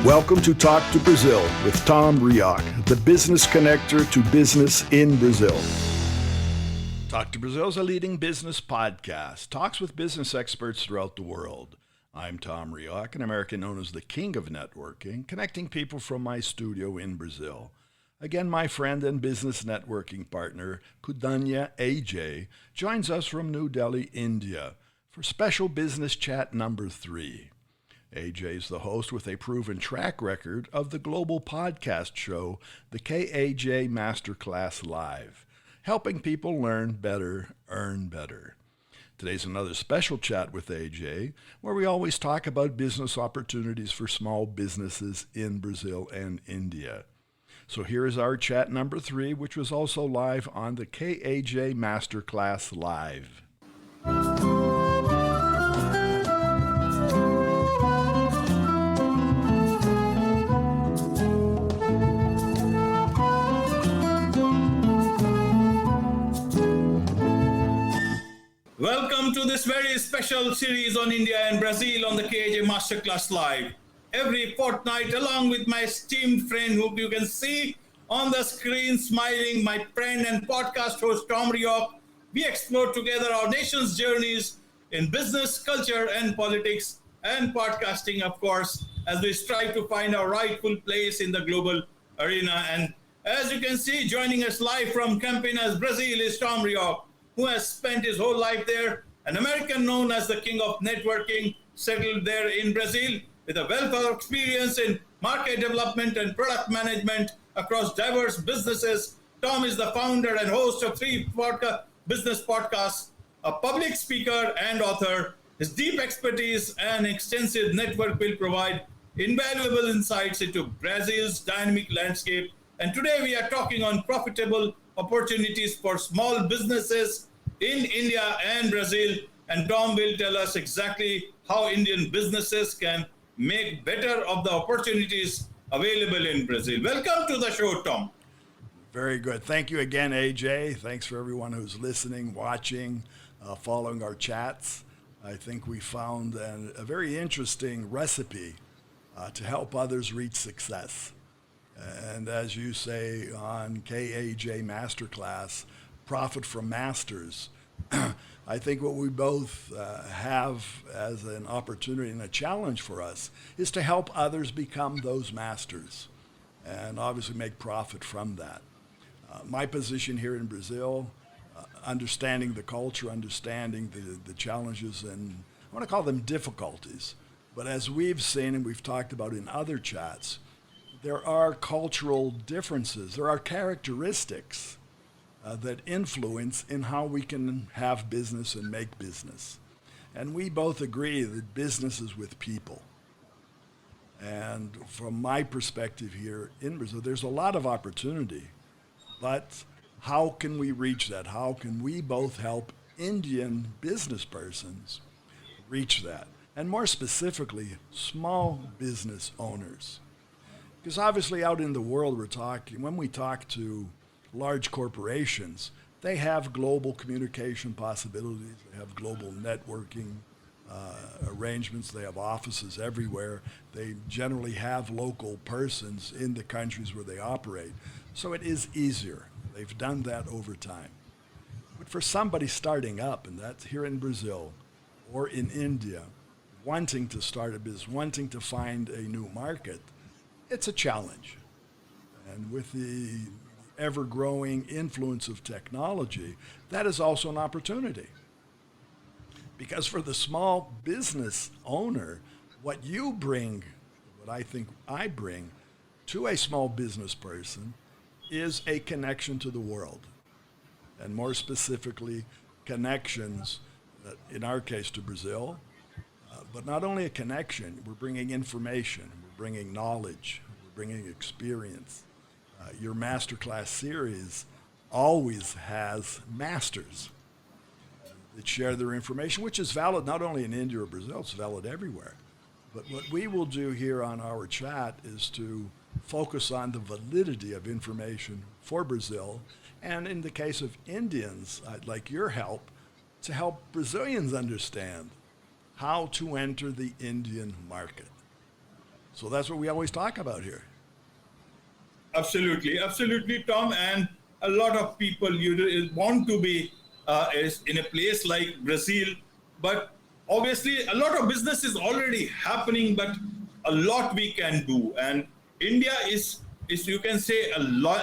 Welcome to Talk to Brazil with Tom Reaoch, the business connector to business in Brazil. Talk to Brazil is a leading business podcast, talks with business experts throughout the world. I'm Tom Reaoch, an American known as the King of Networking, connecting people from my studio in Brazil. Again, my friend and business networking partner, Khudania Ajay, joins us from New Delhi, India, for special business chat number 3. AJ is the host with a proven track record of the global podcast show, the KAJ Masterclass Live, helping people learn better, earn better. Today's another special chat with AJ, where we always talk about business opportunities for small businesses in Brazil and India. So here is our chat number 3, which was also live on the KAJ Masterclass Live. Welcome to this very special series on India and Brazil on the KAJ Masterclass Live. Every fortnight, along with my esteemed friend who you can see on the screen smiling, my friend and podcast host Tom Reaoch, we explore together our nation's journeys in business, culture, and politics, and podcasting, of course, as we strive to find our rightful place in the global arena. And as you can see, joining us live from Campinas, Brazil is Tom Reaoch, who has spent his whole life there, an American known as the King of Networking, settled there in Brazil with a wealth of experience in market development and product management across diverse businesses. Tom is the founder and host of 3 business podcasts, a public speaker and author. His deep expertise and extensive network will provide invaluable insights into Brazil's dynamic landscape. And today we are talking on profitable opportunities for small businesses in India and Brazil. And Tom will tell us exactly how Indian businesses can make better of the opportunities available in Brazil. Welcome to the show, Tom. Very good. Thank you again, AJ. Thanks for everyone who's listening, watching, following our chats. I think we found a very interesting recipe to help others reach success. And as you say on KAJ Masterclass, profit from masters. I think what we both have as an opportunity and a challenge for us is to help others become those masters and obviously make profit from that. My position here in Brazil, understanding the culture, understanding the challenges, and I want to call them difficulties. But as we've seen and we've talked about in other chats, there are cultural differences. There are characteristics that influence in how we can have business and make business. And we both agree that business is with people. And from my perspective here in Brazil, there's a lot of opportunity. But how can we reach that? How can we both help Indian business persons reach that? And more specifically, small business owners. Because obviously out in the world when we talk to large corporations, they have global communication possibilities, they have global networking arrangements, they have offices everywhere, they generally have local persons in the countries where they operate. So it is easier. They've done that over time. But for somebody starting up, and that's here in Brazil or in India, wanting to start a business, wanting to find a new market, it's a challenge. And with the ever-growing influence of technology, that is also an opportunity. Because for the small business owner, what you bring, what I think I bring to a small business person is a connection to the world. And more specifically, connections, in our case to Brazil, but not only a connection, we're bringing information, we're bringing knowledge, we're bringing experience. Your Masterclass series always has masters that share their information, which is valid not only in India or Brazil, it's valid everywhere. But what we will do here on our chat is to focus on the validity of information for Brazil. And in the case of Indians, I'd like your help to help Brazilians understand how to enter the Indian market. So that's what we always talk about here. Absolutely, absolutely, Tom. And a lot of people want to be is in a place like Brazil, but obviously a lot of business is already happening, but a lot we can do. And India is you can say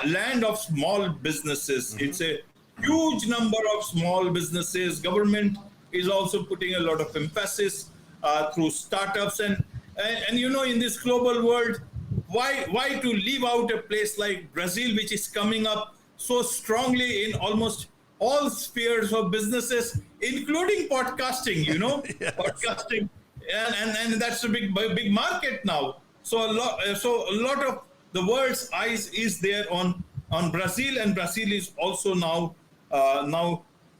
land of small businesses. It's a huge number of small businesses. Government is also putting a lot of emphasis through startups and you know in this global world why to leave out a place like Brazil, which is coming up so strongly in almost all spheres of businesses, including podcasting, you know, Yes. podcasting, and that's a big market now. So a lot of the world's eyes is there on Brazil, and Brazil is also now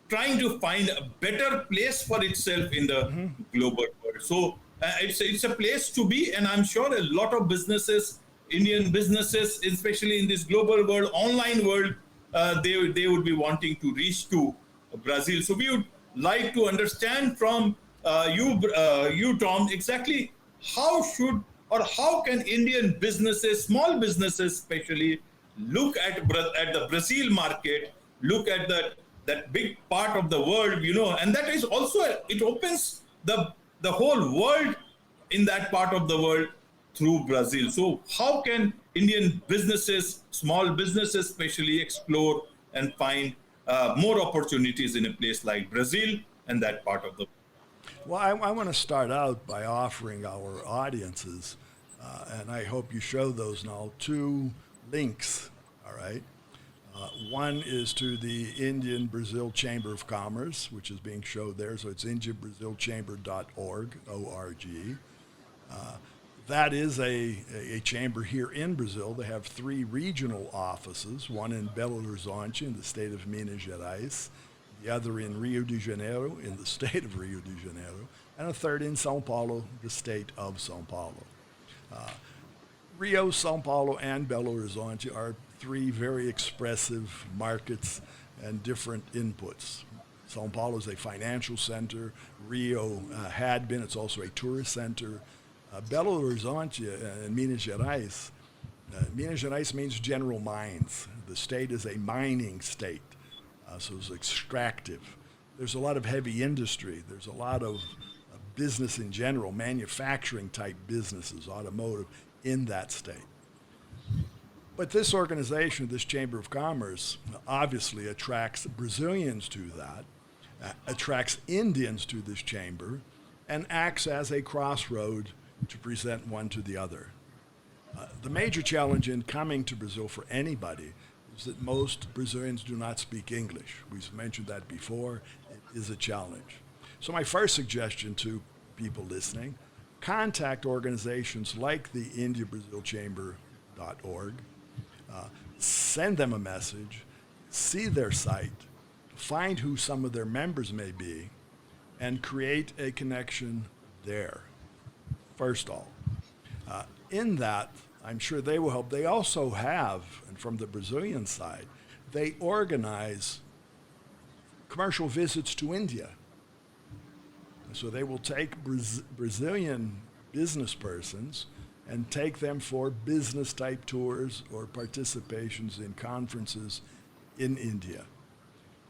trying to find a better place for itself in the global world. So it's a place to be, and I'm sure a lot of businesses, Indian businesses, especially in this global world, online world, they would be wanting to reach to Brazil. So we would like to understand from you, Tom, exactly how can Indian businesses, small businesses especially, look at the Brazil market, look at that big part of the world, you know, and that is also it opens the whole world in that part of the world through Brazil. So how can Indian businesses, small businesses especially, explore and find more opportunities in a place like Brazil and that part of the world? Well, I want to start out by offering our audiences, and I hope you show those now, two links, all right? One is to the Indian Brazil Chamber of Commerce, which is being showed there. So it's indiabrazilchamber.org, O-R-G. That is a chamber here in Brazil. They have 3 regional offices, one in Belo Horizonte in the state of Minas Gerais, the other in Rio de Janeiro in the state of Rio de Janeiro, and a third in São Paulo, the state of São Paulo. Rio, São Paulo, and Belo Horizonte are 3 very expressive markets and different inputs. São Paulo is a financial center. Rio had been. It's also a tourist center. Belo Horizonte and Minas Gerais. Minas Gerais means general mines. The state is a mining state, so it's extractive. There's a lot of heavy industry. There's a lot of business in general, manufacturing type businesses, automotive, in that state. But this organization, this Chamber of Commerce, obviously attracts Brazilians to that, attracts Indians to this chamber, and acts as a crossroad to present one to the other. The major challenge in coming to Brazil for anybody is that most Brazilians do not speak English. We've mentioned that before. It is a challenge. So my first suggestion to people listening, contact organizations like the indiabrazilchamber.org, send them a message, see their site, find who some of their members may be, and create a connection there. First of all, in that, I'm sure they will help. They also have, and from the Brazilian side, they organize commercial visits to India. And so they will take Brazilian business persons and take them for business type tours or participations in conferences in India.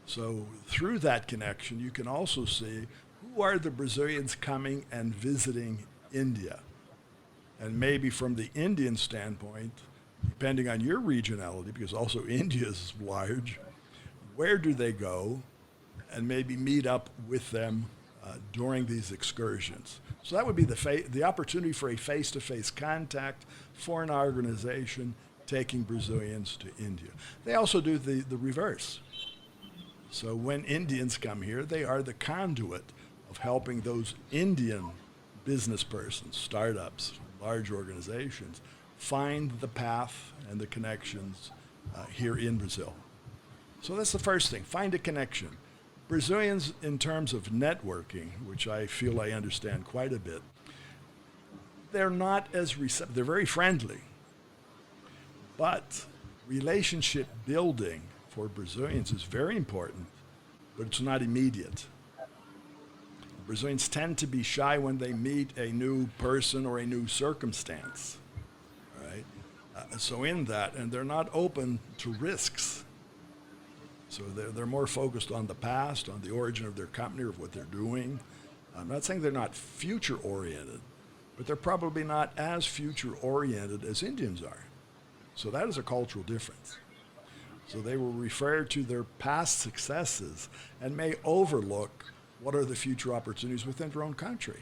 So through that connection, you can also see who are the Brazilians coming and visiting India. And maybe from the Indian standpoint, depending on your regionality, because also India is large, where do they go? And maybe meet up with them during these excursions. So that would be the opportunity for a face-to-face contact for an organization taking Brazilians to India. They also do the reverse. So when Indians come here, they are the conduit of helping those Indian business persons, startups, large organizations, find the path and the connections here in Brazil. So that's the first thing, find a connection. Brazilians, in terms of networking, which I feel I understand quite a bit, they're not as receptive. They're very friendly. But relationship building for Brazilians is very important, but it's not immediate. Brazilians tend to be shy when they meet a new person or a new circumstance. So in that, and they're not open to risks. So they're more focused on the past, on the origin of their company or what they're doing. I'm not saying they're not future oriented, but they're probably not as future oriented as Indians are. So that is a cultural difference. So they will refer to their past successes and may overlook what are the future opportunities within their own country.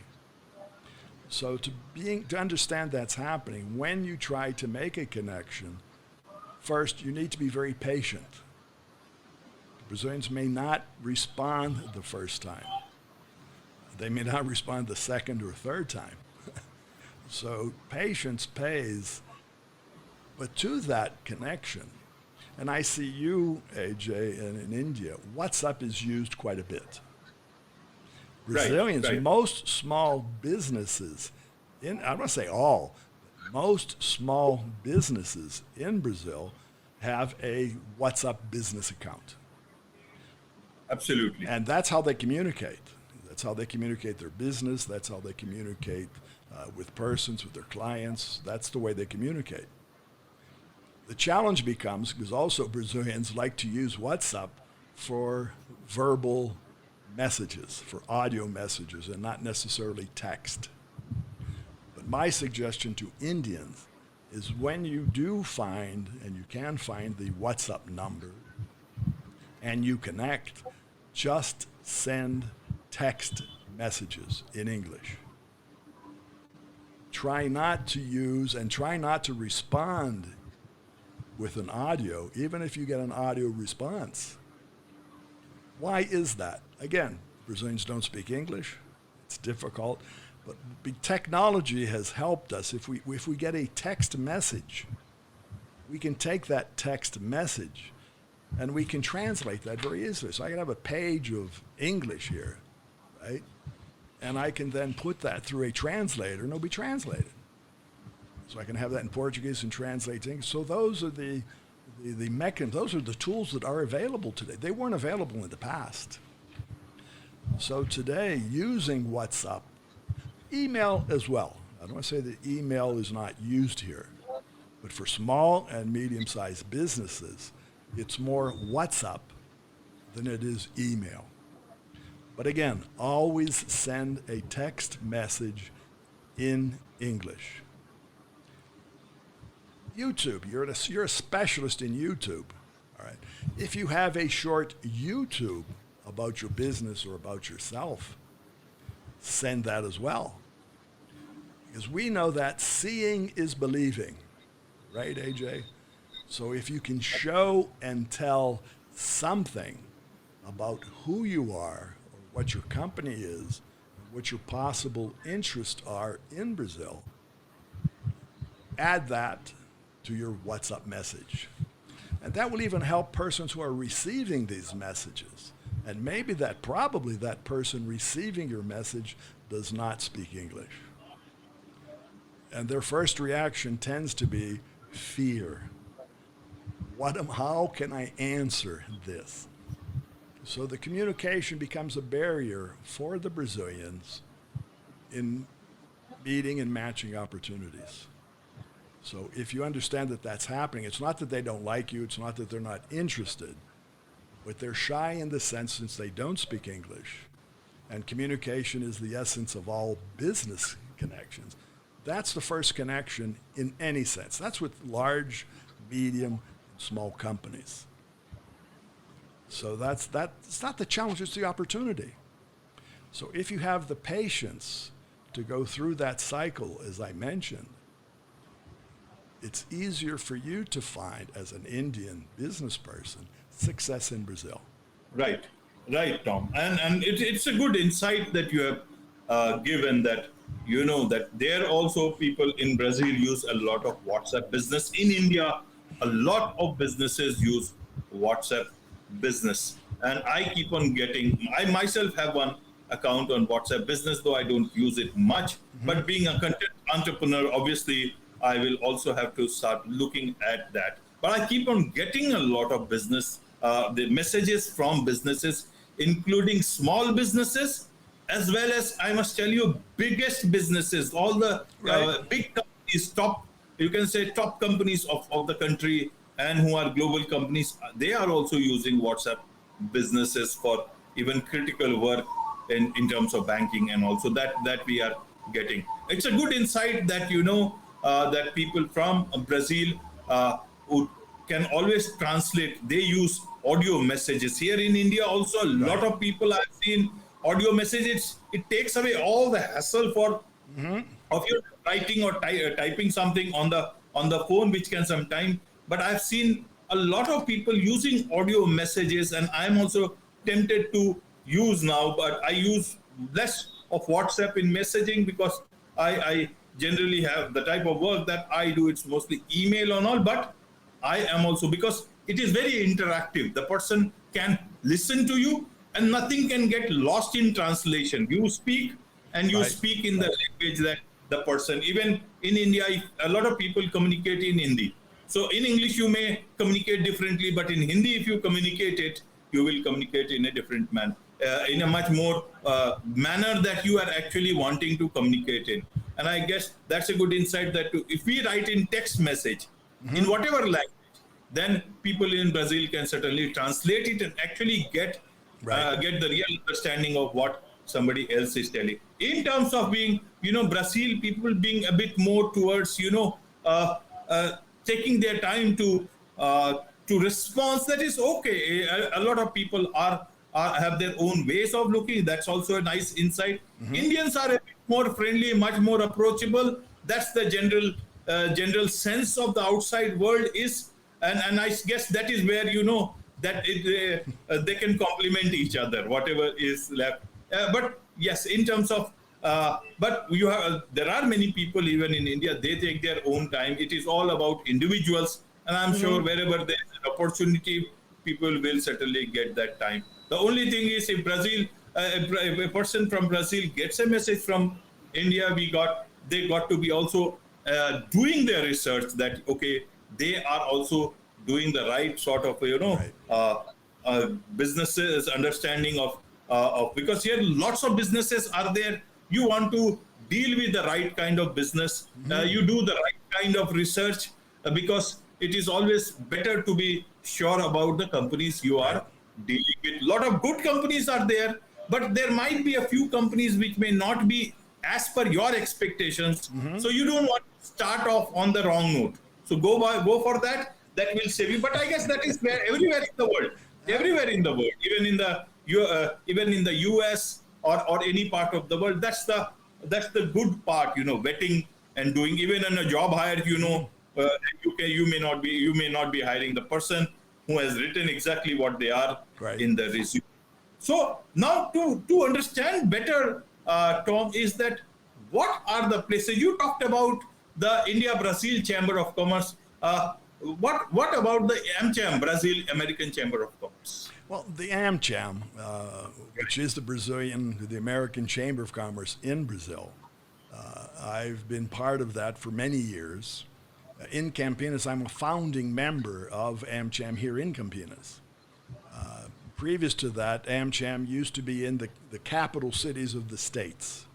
So to understand that's happening, when you try to make a connection, first you need to be very patient. The Brazilians may not respond the first time. They may not respond the second or third time. So patience pays. But to that connection, and I see you, AJ, and in India, WhatsApp is used quite a bit. Brazilians, right. Most small businesses, I don't want to say all, but most small businesses in Brazil have a WhatsApp business account. Absolutely. And that's how they communicate. That's how they communicate their business. That's how they communicate with persons, with their clients. That's the way they communicate. The challenge becomes, because also Brazilians like to use WhatsApp for verbal messages, for audio messages, and not necessarily text. But my suggestion to Indians is when you do find, and you can find the WhatsApp number, and you connect, just send text messages in English. Try not to use and try not to respond with an audio, even if you get an audio response. Why is that? Again, Brazilians don't speak English. It's difficult. But technology has helped us. If we get a text message, we can take that text message and we can translate that very easily. So I can have a page of English here, right? And I can then put that through a translator and it'll be translated. So I can have that in Portuguese and translate to English. So those are the mechanisms, those are the tools that are available today. They weren't available in the past. So today, using WhatsApp, email as well. I don't want to say that email is not used here, but for small and medium-sized businesses, it's more WhatsApp than it is email. But again, always send a text message in English. YouTube, you're a specialist in YouTube, all right? If you have a short YouTube about your business or about yourself, send that as well. Because we know that seeing is believing, right, AJ? So if you can show and tell something about who you are, or what your company is, what your possible interests are in Brazil, add that to your WhatsApp message. And that will even help persons who are receiving these messages. And maybe probably that person receiving your message does not speak English. And their first reaction tends to be fear. How can I answer this? So the communication becomes a barrier for the Brazilians in meeting and matching opportunities. So if you understand that that's happening, it's not that they don't like you, it's not that they're not interested, but they're shy in the sense since they don't speak English. And communication is the essence of all business connections. That's the first connection in any sense. That's with large, medium, small companies. So it's not the challenge, it's the opportunity. So if you have the patience to go through that cycle, as I mentioned, it's easier for you to find, as an Indian business person, success in Brazil. Right, Tom. And it's a good insight that you have given, that you know that there also people in Brazil use a lot of WhatsApp business. In India, a lot of businesses use WhatsApp business. And I keep on I myself have one account on WhatsApp business, though I don't use it much. Mm-hmm. But being a content entrepreneur, obviously, I will also have to start looking at that. But I keep on getting a lot of the messages from businesses, including small businesses, as well as, I must tell you, biggest businesses. All the big companies, top you can say, top companies of the country and who are global companies, they are also using WhatsApp businesses for even critical work in terms of banking, and also that we are getting. It's a good insight that that people from Brazil who can always translate. They use audio messages. Here in India also, a lot of people I've seen audio messages. It takes away all the hassle for of your writing or typing something on the phone, which can sometime. But I've seen a lot of people using audio messages, and I'm also tempted to use now, but I use less of WhatsApp in messaging because I generally have the type of work that I do. It's mostly email and all, but I am also, because it is very interactive. The person can listen to you and nothing can get lost in translation. You speak and you speak in the language that the person, even in India, a lot of people communicate in Hindi. So in English, you may communicate differently, but in Hindi, if you communicate it, you will communicate in a different manner, in a much more manner that you are actually wanting to communicate in. And I guess that's a good insight that if we write in text message, in whatever language, then people in Brazil can certainly translate it and actually get the real understanding of what somebody else is telling. In terms of being, Brazil, people being a bit more towards, taking their time to respond. That is okay. A lot of people have their own ways of looking. That's also a nice insight. Indians are a bit more friendly, much more approachable. That's the general sense of the outside world is, and I guess that is where that they can complement each other, whatever is left. But yes, in terms of but there are many people even in India, they take their own time. It is all about individuals, and I'm sure wherever there is an opportunity, people will certainly get that time. The only thing is, if a person from Brazil gets a message from India, they got to be also doing their research that okay, they are also doing the right sort of businesses understanding of, because here lots of businesses are there. You want to deal with the right kind of business. You do the right kind of research because it is always better to be sure about the companies you are dealing with. A lot of good companies are there, but there might be a few companies which may not be as per your expectations. So you don't want to start off on the wrong note. So go for that. That will save you. But I guess that is where everywhere in the world, even in the US or any part of the world, that's the good part, vetting and doing. Even in a job hire, you may not be hiring the person who has written exactly what they are in the resume. So now to understand better, Tom, is that what are the places you talked about the India-Brazil Chamber of Commerce? What about the AmCham, Brazil American Chamber of Commerce? Well, the AmCham, which is the American Chamber of Commerce in Brazil, I've been part of that for many years. In Campinas, I'm a founding member of AmCham here in Campinas. Previous to that, AmCham used to be in the capital cities of the states.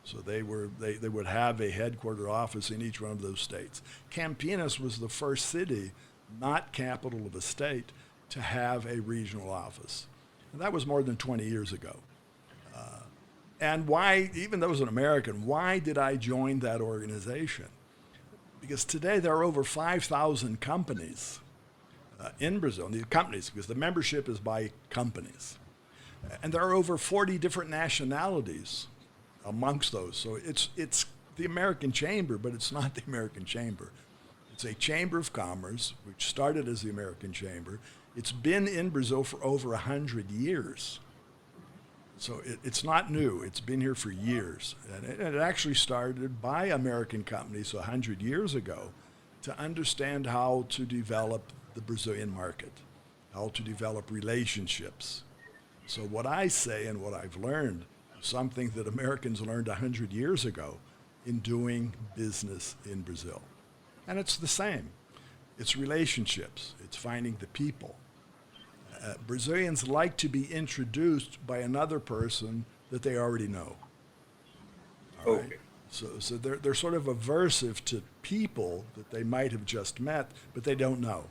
So they would have a headquarter office in each one of those states. Campinas was the first city, not capital of a state, to have a regional office. And that was more than 20 years ago. And why, even though I was an American, why did I join that organization? Because today there are over 5,000 companies in Brazil, and the companies, because the membership is by companies. And there are over 40 different nationalities amongst those. So it's the American Chamber, but it's not the American Chamber. It's a Chamber of Commerce, which started as the American Chamber. It's been in Brazil for over 100 years. So it's not new. It's been here for years. And it actually started by American companies 100 years ago to understand how to develop the Brazilian market, how to develop relationships. So what I say and what I've learned, something that Americans learned 100 years ago in doing business in Brazil. And it's the same. It's relationships. It's finding the people. Brazilians like to be introduced by another person that they already know. All right? So they're sort of aversive to people that they might have just met, but they don't know.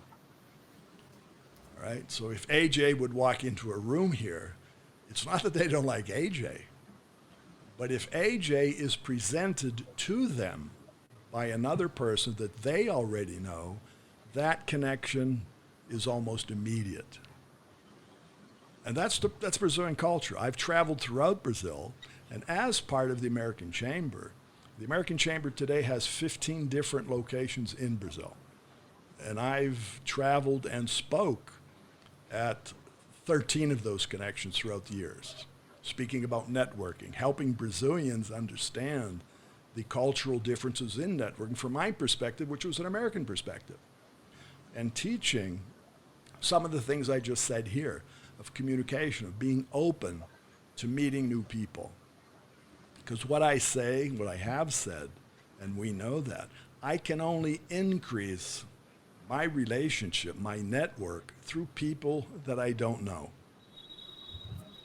All right? So if AJ would walk into a room here, it's not that they don't like AJ, but if AJ is presented to them by another person that they already know, that connection is almost immediate. And that's Brazilian culture. I've traveled throughout Brazil, and as part of the American Chamber today has 15 different locations in Brazil. And I've traveled and spoke at 13 of those connections throughout the years, speaking about networking, helping Brazilians understand the cultural differences in networking from my perspective, which was an American perspective, and teaching some of the things I just said here of communication, of being open to meeting new people. Because what I say, what I have said, and we know that, I can only increase my relationship, my network, through people that I don't know.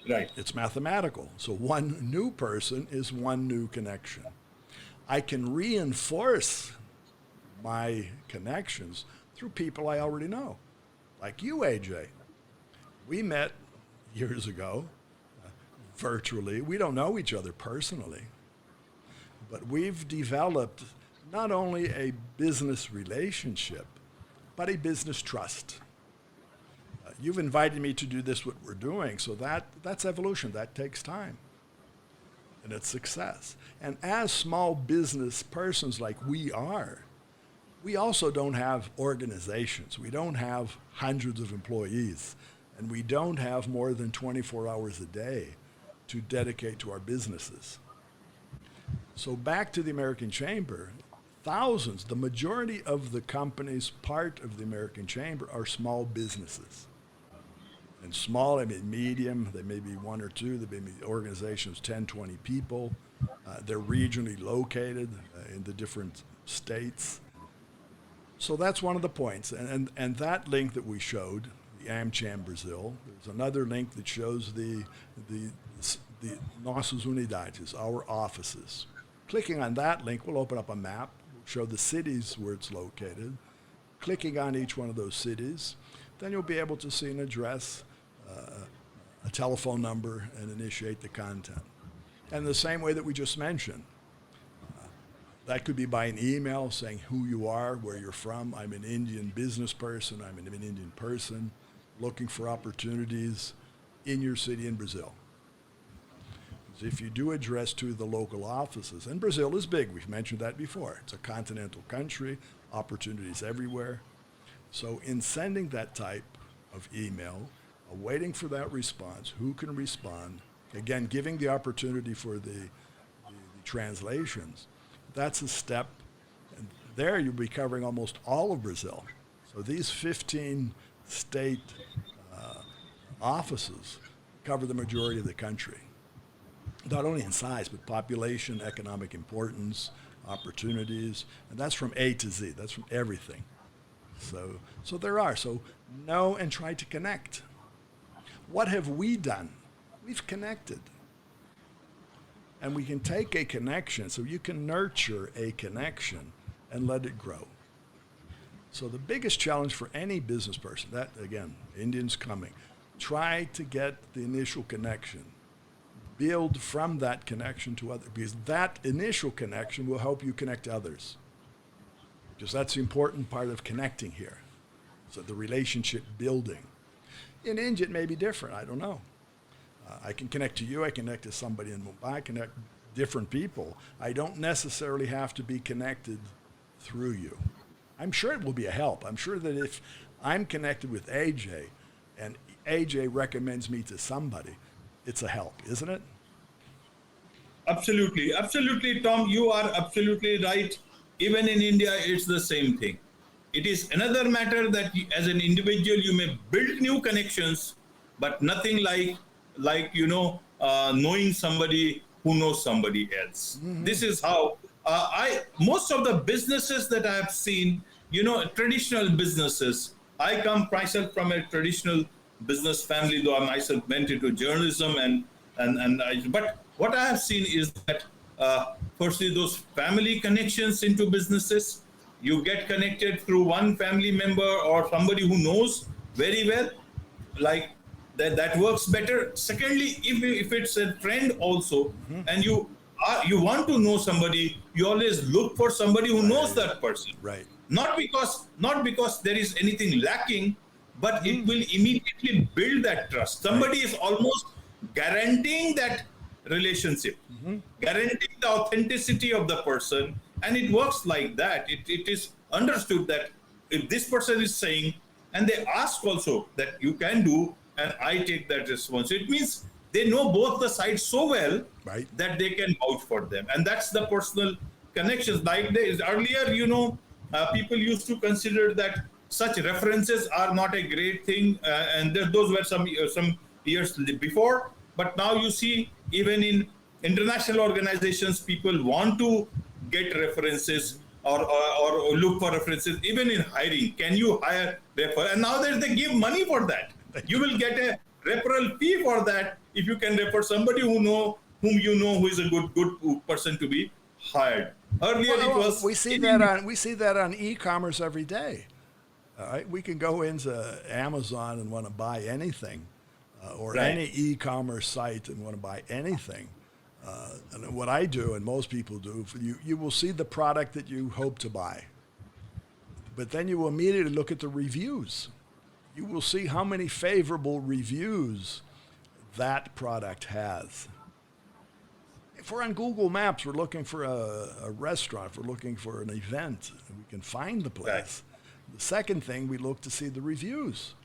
Right. It's mathematical. So one new person is one new connection. I can reinforce my connections through people I already know. Like you, AJ. We met years ago, virtually. We don't know each other personally. But we've developed not only a business relationship, but a business trust. You've invited me to do this, what we're doing, so that's evolution. That takes time. And it's success. And as small business persons like we are, we also don't have organizations. We don't have hundreds of employees. And we don't have more than 24 hours a day to dedicate to our businesses. So back to the American Chamber, thousands, the majority of the companies part of the American Chamber are small businesses. And small, I mean medium, they may be one or two, they may be organizations, 10, 20 people. They're regionally located in the different states. So that's one of the points. And that link that we showed, the AmCham Brazil, there's another link that shows the nossas unidades, our offices. Clicking on that link will open up a map, show the cities where it's located. Clicking on each one of those cities, then you'll be able to see an address, a telephone number, and initiate the content. And the same way that we just mentioned. That could be by an email saying who you are, where you're from. I'm an Indian business person. I'm an Indian person looking for opportunities in your city in Brazil. Because if you do address to the local offices, and Brazil is big, we've mentioned that before. It's a continental country, opportunities everywhere. So in sending that type of email, waiting for that response, who can respond, again, giving the opportunity for the translations, that's a step. And there you'll be covering almost all of Brazil. So these 15 state offices cover the majority of the country. Not only in size, but population, economic importance, opportunities, and that's from A to Z. That's from everything. So there are. So know and try to connect. What have we done? We've connected. And we can take a connection, so you can nurture a connection and let it grow. So the biggest challenge for any business person, that again, Indians coming, try to get the initial connection. Build from that connection to others, because that initial connection will help you connect to others. Because that's the important part of connecting here. So the relationship building. In India, it may be different. I don't know. I can connect to you. I connect to somebody in Mumbai. I connect different people. I don't necessarily have to be connected through you. I'm sure it will be a help. I'm sure that if I'm connected with AJ and AJ recommends me to somebody, it's a help, isn't it? Absolutely. Absolutely, Tom. You are absolutely right. Even in India, it's the same thing. It is another matter that as an individual, you may build new connections, but nothing like knowing somebody who knows somebody else. Mm-hmm. This is how most of the businesses that I have seen, traditional businesses. I come myself from a traditional business family, though I myself went into journalism but what I have seen is that firstly, those family connections into businesses. You get connected through one family member or somebody who knows very well, like that works better. Secondly, if it's a friend also, Mm-hmm. and you want to know somebody, you always look for somebody who knows Right. that person. Right. Not because there is anything lacking, but it Mm-hmm. will immediately build that trust. Right. Somebody is almost guaranteeing that relationship, Mm-hmm. guaranteeing the authenticity of the person, and it works like that. It is understood that if this person is saying, and they ask also that you can do, and I take that response. It means they know both the sides so well Right. that they can vouch for them, and that's the personal connections. Like days earlier, people used to consider that such references are not a great thing, and those were some years before. But now you see, even in international organizations, people want to get references, or look for references. Even in hiring, can you hire refer? And now that they give money for that, you will get a referral fee for that if you can refer somebody whom you know who is a good person to be hired. Earlier it Well, was we see that on e-commerce every day. All right, we can go into Amazon and want to buy anything, or Right. any e-commerce site and want to buy anything. And what I do, and most people do, you will see the product that you hope to buy, but then you will immediately look at the reviews. You will see how many favorable reviews that product has. If we're on Google Maps, we're looking for a restaurant, if we're looking for an event, we can find the place. Right. The second thing, we look to see the reviews.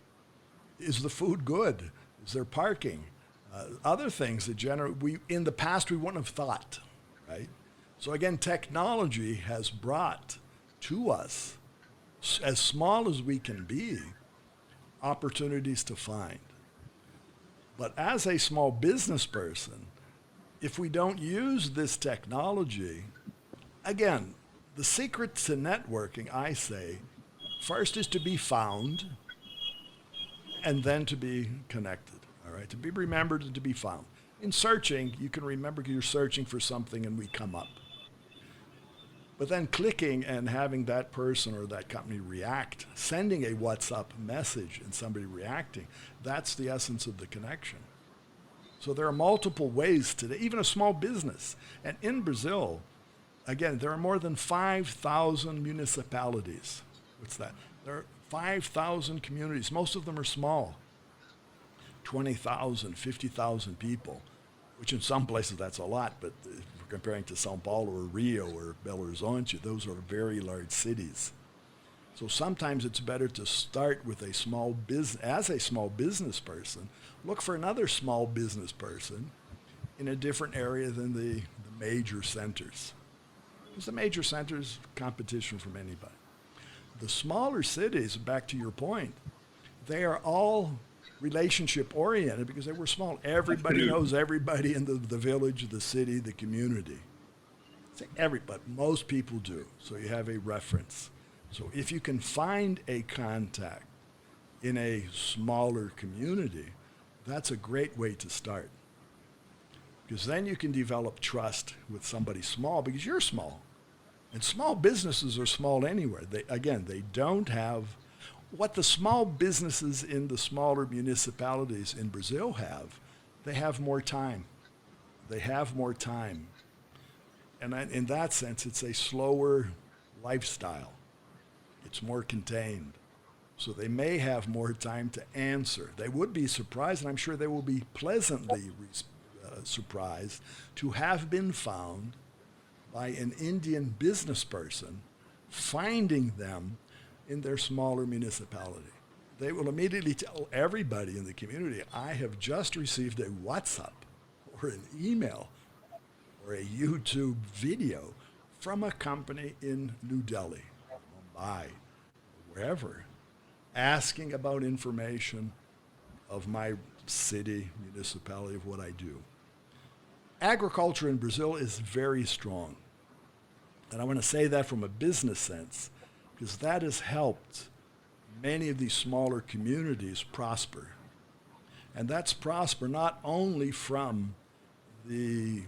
Is the food good? Is there parking? Other things that in the past we wouldn't have thought, right? So again, technology has brought to us, as small as we can be, opportunities to find. But as a small business person, if we don't use this technology, again, the secret to networking, I say, first is to be found, and then to be connected, all right? To be remembered and to be found. In searching, you can remember you're searching for something and we come up. But then clicking and having that person or that company react, sending a WhatsApp message and somebody reacting, that's the essence of the connection. So there are multiple ways today, even a small business. And in Brazil, again, there are more than 5,000 municipalities. What's that? There are 5,000 communities. Most of them are small. 20,000, 50,000 people, which in some places that's a lot, but if we're comparing to Sao Paulo or Rio or Belo Horizonte, those are very large cities. So sometimes it's better to start with a small business, as a small business person, look for another small business person in a different area than the major centers. Because the major centers, competition from anybody. The smaller cities, back to your point, they are all relationship oriented because they were small. Everybody knows everybody in the village, the city, the community. But most people do. So you have a reference. So if you can find a contact in a smaller community, that's a great way to start. Because then you can develop trust with somebody small because you're small. And small businesses are small anywhere. They don't have what the small businesses in the smaller municipalities in Brazil have. They have more time. They have more time. And in that sense, it's a slower lifestyle. It's more contained. So they may have more time to answer. They would be surprised, and I'm sure they will be pleasantly surprised to have been found by an Indian business person finding them in their smaller municipality. They will immediately tell everybody in the community, I have just received a WhatsApp or an email or a YouTube video from a company in New Delhi, Mumbai, wherever, asking about information of my city, municipality, of what I do. Agriculture in Brazil is very strong. And I want to say that from a business sense, because that has helped many of these smaller communities prosper. And that's prosper not only from the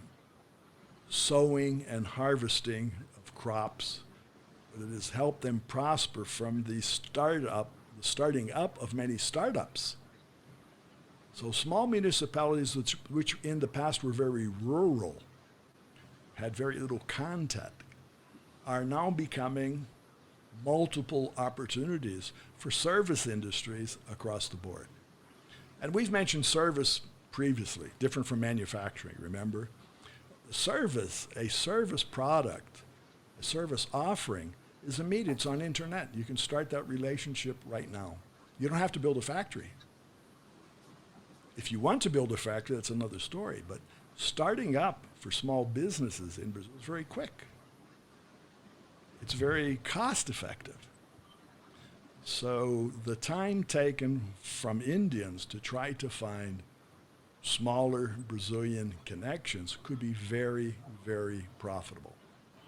sowing and harvesting of crops, but it has helped them prosper from the starting up of many startups. So small municipalities which in the past were very rural, had very little contact, are now becoming multiple opportunities for service industries across the board. And we've mentioned service previously, different from manufacturing, remember? Service, a service product, a service offering is immediate. It's on internet. You can start that relationship right now. You don't have to build a factory. If you want to build a factory, that's another story. But starting up for small businesses in Brazil is very quick. It's very cost effective. So the time taken from Indians to try to find smaller Brazilian connections could be very, very profitable.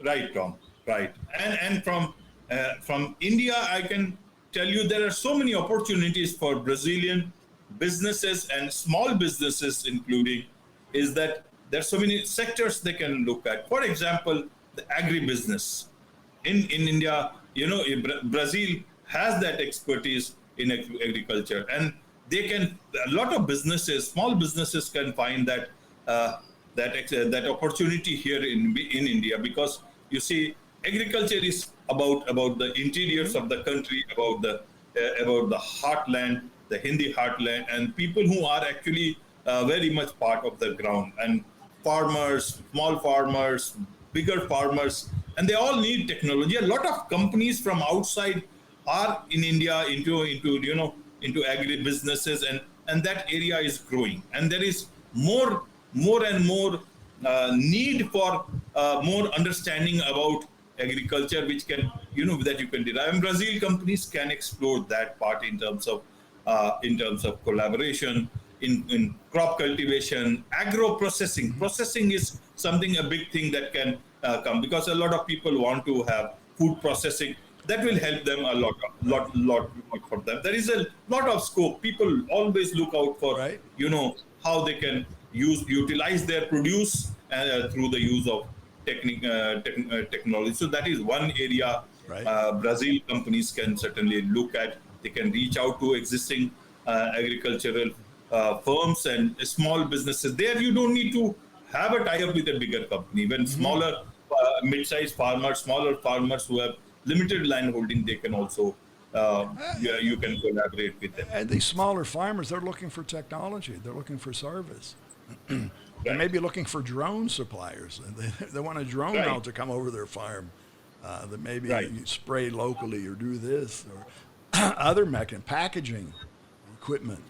Right, Tom. Right. And from India, I can tell you there are so many opportunities for Brazilian businesses and small businesses, including, is that there's so many sectors they can look at. For example, the agribusiness. In India, Brazil has that expertise in agriculture, and they can, a lot of businesses, small businesses can find that that opportunity here in India, because you see, agriculture is about the interiors of the country, about the heartland, the Hindi heartland, and people who are actually very much part of the ground, and farmers, small farmers, bigger farmers, and they all need technology. A lot of companies from outside are in India into agri businesses, and that area is growing, and there is more and more need for more understanding about agriculture, which can that you can derive. And Brazil companies can explore that part in terms of collaboration in crop cultivation, agro processing. Processing is a big thing that can come, because a lot of people want to have food processing. That will help them a lot for them. There is a lot of scope. People always look out for right. How they can utilize their produce through the use of technology. So that is one area right. Brazil companies can certainly look at. They can reach out to existing agricultural firms and small businesses. There you don't need to have a tie-up with a bigger company. When smaller mid-sized farmers, smaller farmers who have limited land holding, they can also you can collaborate with them. And these smaller farmers, they're looking for technology. They're looking for service. They may be looking for drone suppliers. They want a drone now to come over their farm that maybe you spray locally or do this, or other packaging equipment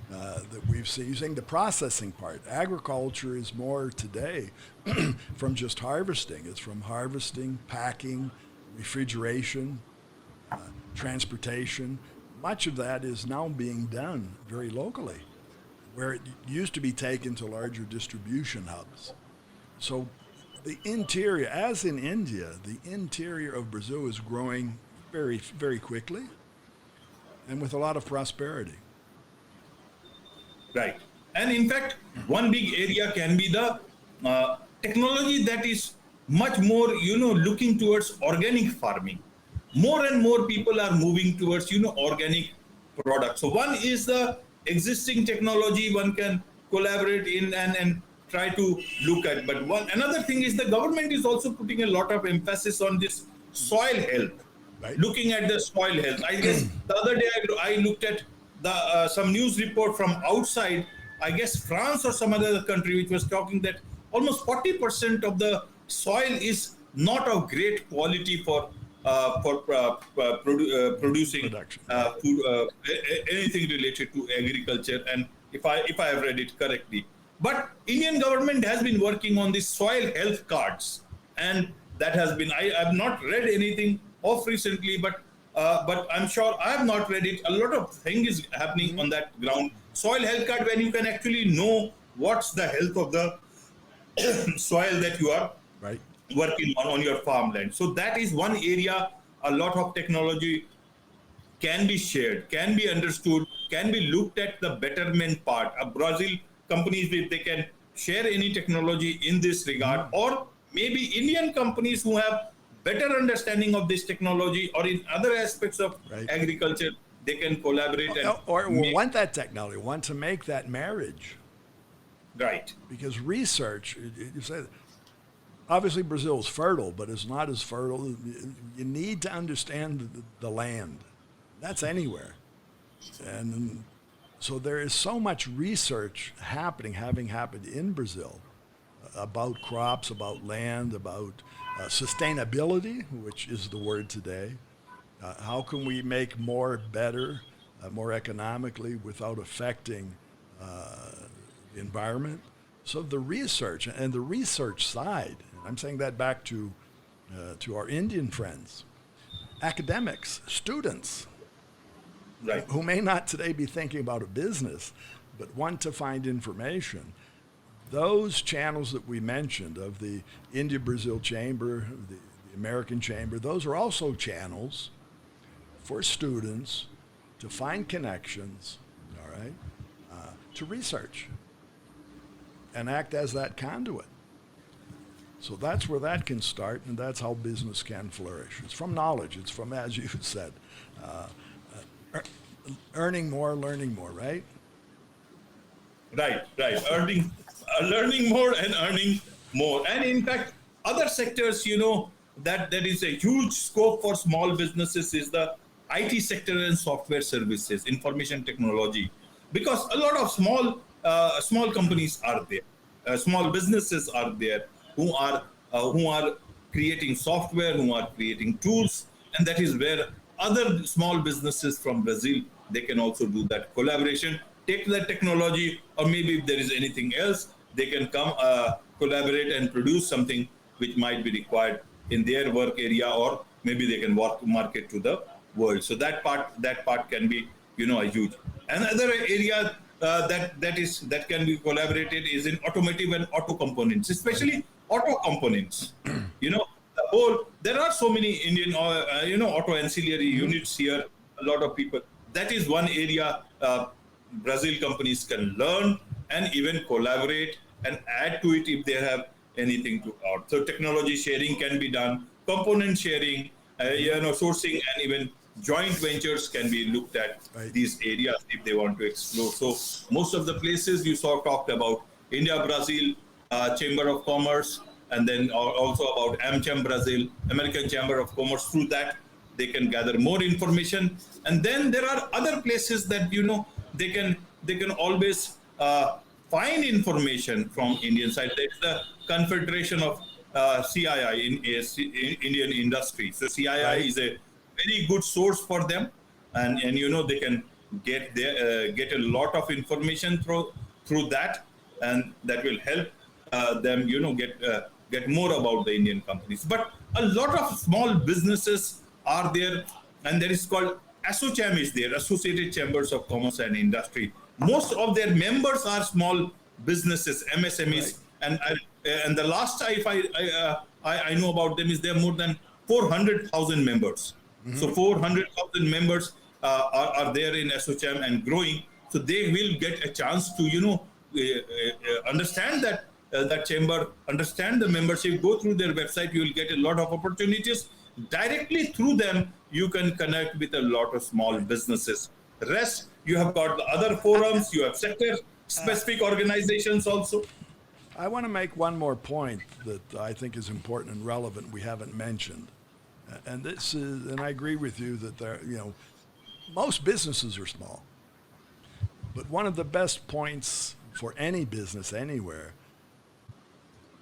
that we've seen using the processing part. Agriculture is more today from just harvesting. It's from harvesting, packing, refrigeration, transportation. Much of that is now being done very locally, where it used to be taken to larger distribution hubs. So the interior, as in India, the interior of Brazil is growing very, very quickly and with a lot of prosperity. Right. And in fact, one big area can be the technology that is much more, looking towards organic farming. More and more people are moving towards, organic products. So one is the existing technology one can collaborate in and try to look at. But another thing is the government is also putting a lot of emphasis on this soil health, looking at the soil health. I guess the other day I looked at some news report from outside, I guess France or some other country, which was talking that almost 40% of the soil is not of great quality for producing food, anything related to agriculture, and if I have read it correctly. But Indian government has been working on these soil health cards, and that has been, I have not read anything of recently, but I'm sure I have not read it. A lot of things is happening on that ground. Soil health card, when you can actually know what's the health of the soil that you are working on your farmland. So that is one area a lot of technology can be shared, can be understood, can be looked at the betterment part. Brazil companies, they can share any technology in this regard, or maybe Indian companies who have better understanding of this technology or in other aspects of Right. agriculture, they can collaborate and Or make, want that technology, want to make that marriage. right. Because research, you say, obviously Brazil is fertile, but it's not as fertile. You need to understand the land. That's anywhere. And so there is so much research having happened in Brazil about crops, about land, about sustainability, which is the word today. How can we make more better, more economically without affecting the environment? So the research and the research side, I'm saying that back to our Indian friends, academics, students, Right. who may not today be thinking about a business, but want to find information. Those channels that we mentioned of the India-Brazil Chamber, the American Chamber, those are also channels for students to find connections, all right, to research and act as that conduit. So that's where that can start, and that's how business can flourish. It's from knowledge. It's from, as you said, earning more, learning more, right? Right. Learning more and earning more. And in fact, other sectors, that there is a huge scope for small businesses is the IT sector and software services, information technology, because a lot of small companies are there, small businesses are there who are creating software, who are creating tools, and that is where other small businesses from Brazil, they can also do that collaboration, take that technology, or maybe if there is anything else, they can come collaborate and produce something which might be required in their work area, or maybe they can market to the world. So that part can be, a huge. Another area that can be collaborated is in automotive and auto components, especially auto components. There are so many Indian, auto ancillary units here. A lot of people. That is one area Brazil companies can learn and even collaborate and add to it if they have anything to add. So technology sharing can be done, component sharing, sourcing, and even joint ventures can be looked at. Right. These areas if they want to explore. So most of the places you talked about India, Brazil, Chamber of Commerce, and then also about AmCham Brazil, American Chamber of Commerce. Through that, they can gather more information. And then there are other places that, they can always find information from Indian side. There's the Confederation of CII in Indian industry. So CII is a very good source for them, and they can get a lot of information through that, and that will help them get more about the Indian companies. But a lot of small businesses are there, and there is called ASSOCHAM is there, Associated Chambers of Commerce and Industry. Most of their members are small businesses, MSMEs, right. And the last I know about them is there are more than 400,000 members. Mm-hmm. So 400,000 members are there in ASSOCHAM and growing. So they will get a chance to understand that chamber, understand the membership, go through their website. You will get a lot of opportunities. Directly through them, you can connect with a lot of small businesses. Rest, you have got the other forums, you have sector-specific organizations also. I want to make one more point that I think is important and relevant we haven't mentioned. And this is, and I agree with you that there, most businesses are small. But one of the best points for any business anywhere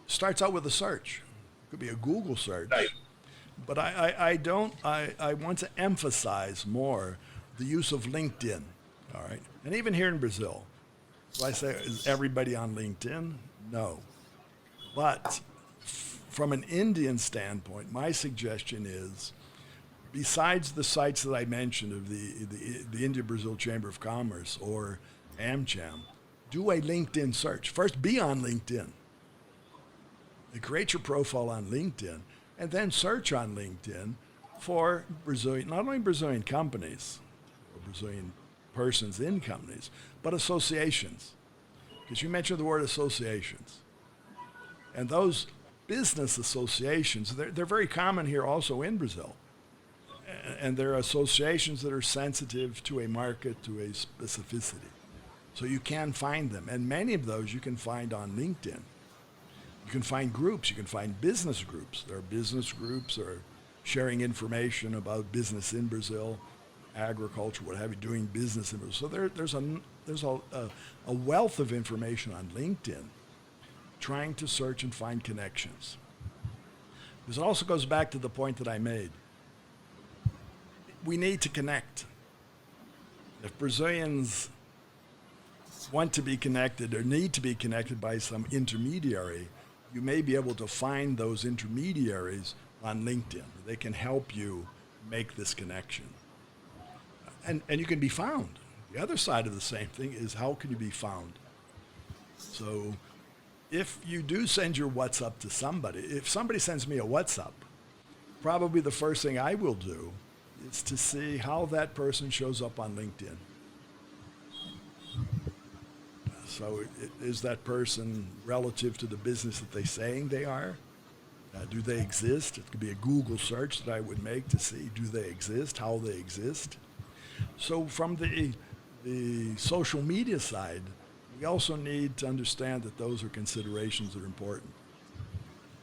starts out with a search. It could be a Google search. Right. But I want to emphasize more the use of LinkedIn, all right? And even here in Brazil. So I say, is everybody on LinkedIn? No. But from an Indian standpoint, my suggestion is, besides the sites that I mentioned of the India-Brazil Chamber of Commerce or AmCham, do a LinkedIn search. First, be on LinkedIn. Create your profile on LinkedIn, and then search on LinkedIn for Brazilian, not only Brazilian companies or Brazilian persons in companies, but associations. because you mentioned the word associations. And those business associations, they're very common here also in Brazil. And they're associations that are sensitive to a market, to a specificity. So you can find them. And many of those you can find on LinkedIn. You can find groups. You can find business groups. There are business groups that are sharing information about business in Brazil, agriculture, what have you, doing business in Brazil. So there's a wealth of information on LinkedIn, trying to search and find connections. This also goes back to the point that I made. We need to connect. If Brazilians want to be connected or need to be connected by some intermediary, you may be able to find those intermediaries on LinkedIn. They can help you make this connection. And you can be found. The other side of the same thing is, how can you be found? So if you do send your WhatsApp to somebody, if somebody sends me a WhatsApp, probably the first thing I will do is to see how that person shows up on LinkedIn. So is that person relative to the business that they're saying they are? Do they exist? It could be a Google search that I would make to see, do they exist, how they exist? So from the social media side, we also need to understand that those are considerations that are important.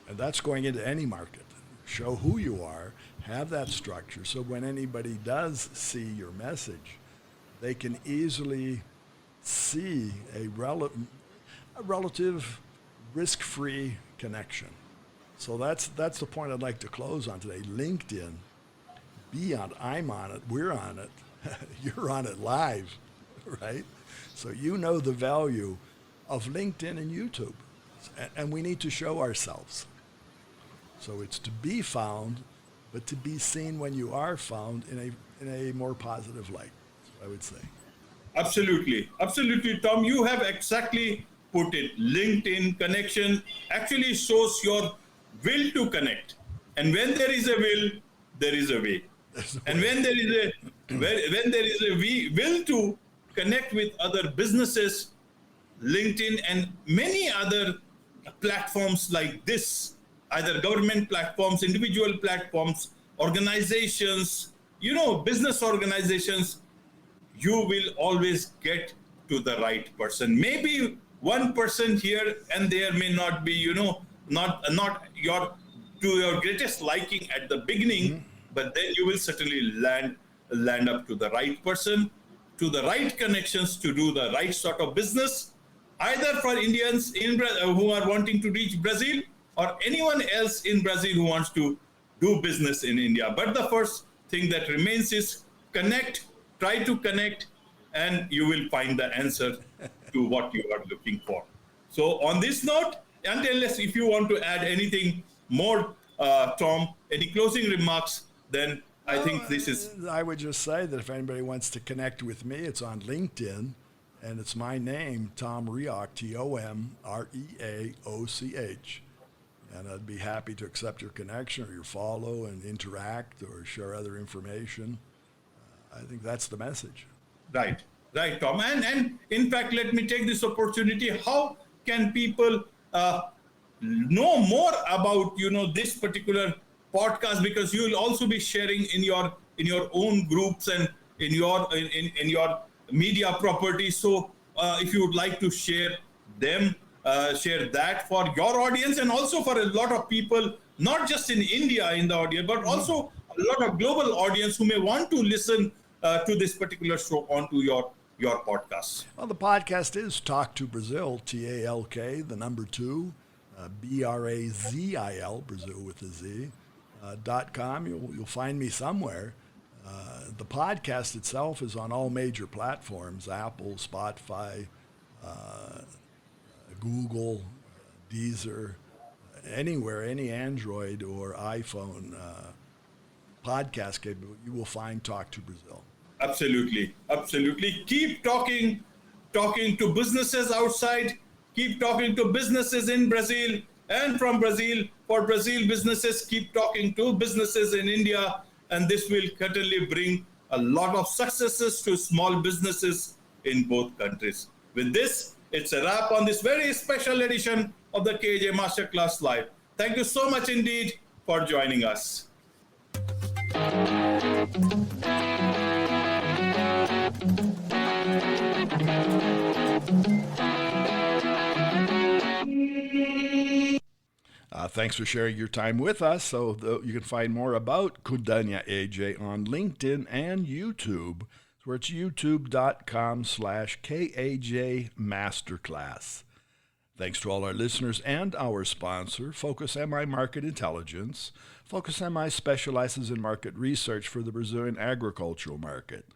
And that's going into any market. Show who you are, have that structure, so when anybody does see your message, they can easily see a relative risk-free connection. So that's the point I'd like to close on today. LinkedIn, be on it, I'm on it, we're on it, you're on it live, right? So you know the value of LinkedIn and YouTube, and we need to show ourselves. So it's to be found, but to be seen when you are found in a more positive light, I would say. Absolutely. Absolutely, Tom. You have exactly put it. LinkedIn connection actually shows your will to connect. And when there is a will, there is a way. And when there is a will to connect with other businesses, LinkedIn and many other platforms like this, either government platforms, individual platforms, organizations, business organizations, you will always get to the right person. Maybe one person here and there may not be, not to your greatest liking at the beginning, but then you will certainly land up to the right person, to the right connections to do the right sort of business, either for Indians who are wanting to reach Brazil, or anyone else in Brazil who wants to do business in India. But the first thing that remains is connect, try to connect, and you will find the answer to what you are looking for. So on this note, unless if you want to add anything more, Tom, any closing remarks, then I think this is... I would just say that if anybody wants to connect with me, it's on LinkedIn, and it's my name, Tom Reaoch, Tomreaoch. And I'd be happy to accept your connection or your follow and interact or share other information. I think that's the message. Right, Tom. And in fact, let me take this opportunity. How can people know more about this particular podcast? Because you will also be sharing in your own groups and in your media properties. So if you would like to share them. Share that for your audience and also for a lot of people, not just in India in the audience, but also a lot of global audience who may want to listen to this particular show onto your podcast. Well, the podcast is Talk to Brazil, TALK, the number 2, BRAZIL, Brazil with a Z, .com. You'll find me somewhere. The podcast itself is on all major platforms, Apple, Spotify, Google, Deezer, anywhere, any Android or iPhone podcast capable, you will find Talk to Brazil. Absolutely. Keep talking to businesses outside. Keep talking to businesses in Brazil and from Brazil. For Brazil businesses, keep talking to businesses in India. And this will certainly bring a lot of successes to small businesses in both countries. With this, It's a wrap on this very special edition of the KAJ Masterclass Live. Thank you so much indeed for joining us. Thanks for sharing your time with us. So you can find more about Khudania Ajay on LinkedIn and YouTube. So it's youtube.com/KAJ Masterclass. Thanks to all our listeners and our sponsor, Focus MI Market Intelligence. Focus MI specializes in market research for the Brazilian agricultural market.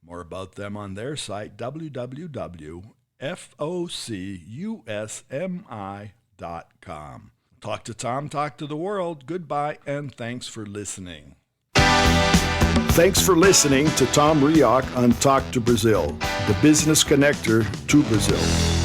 More about them on their site, www.focusmi.com. Talk to Tom, talk to the world. Goodbye, and thanks for listening. Thanks for listening to Tom Reaoch on Talk to Brazil, the business connector to Brazil.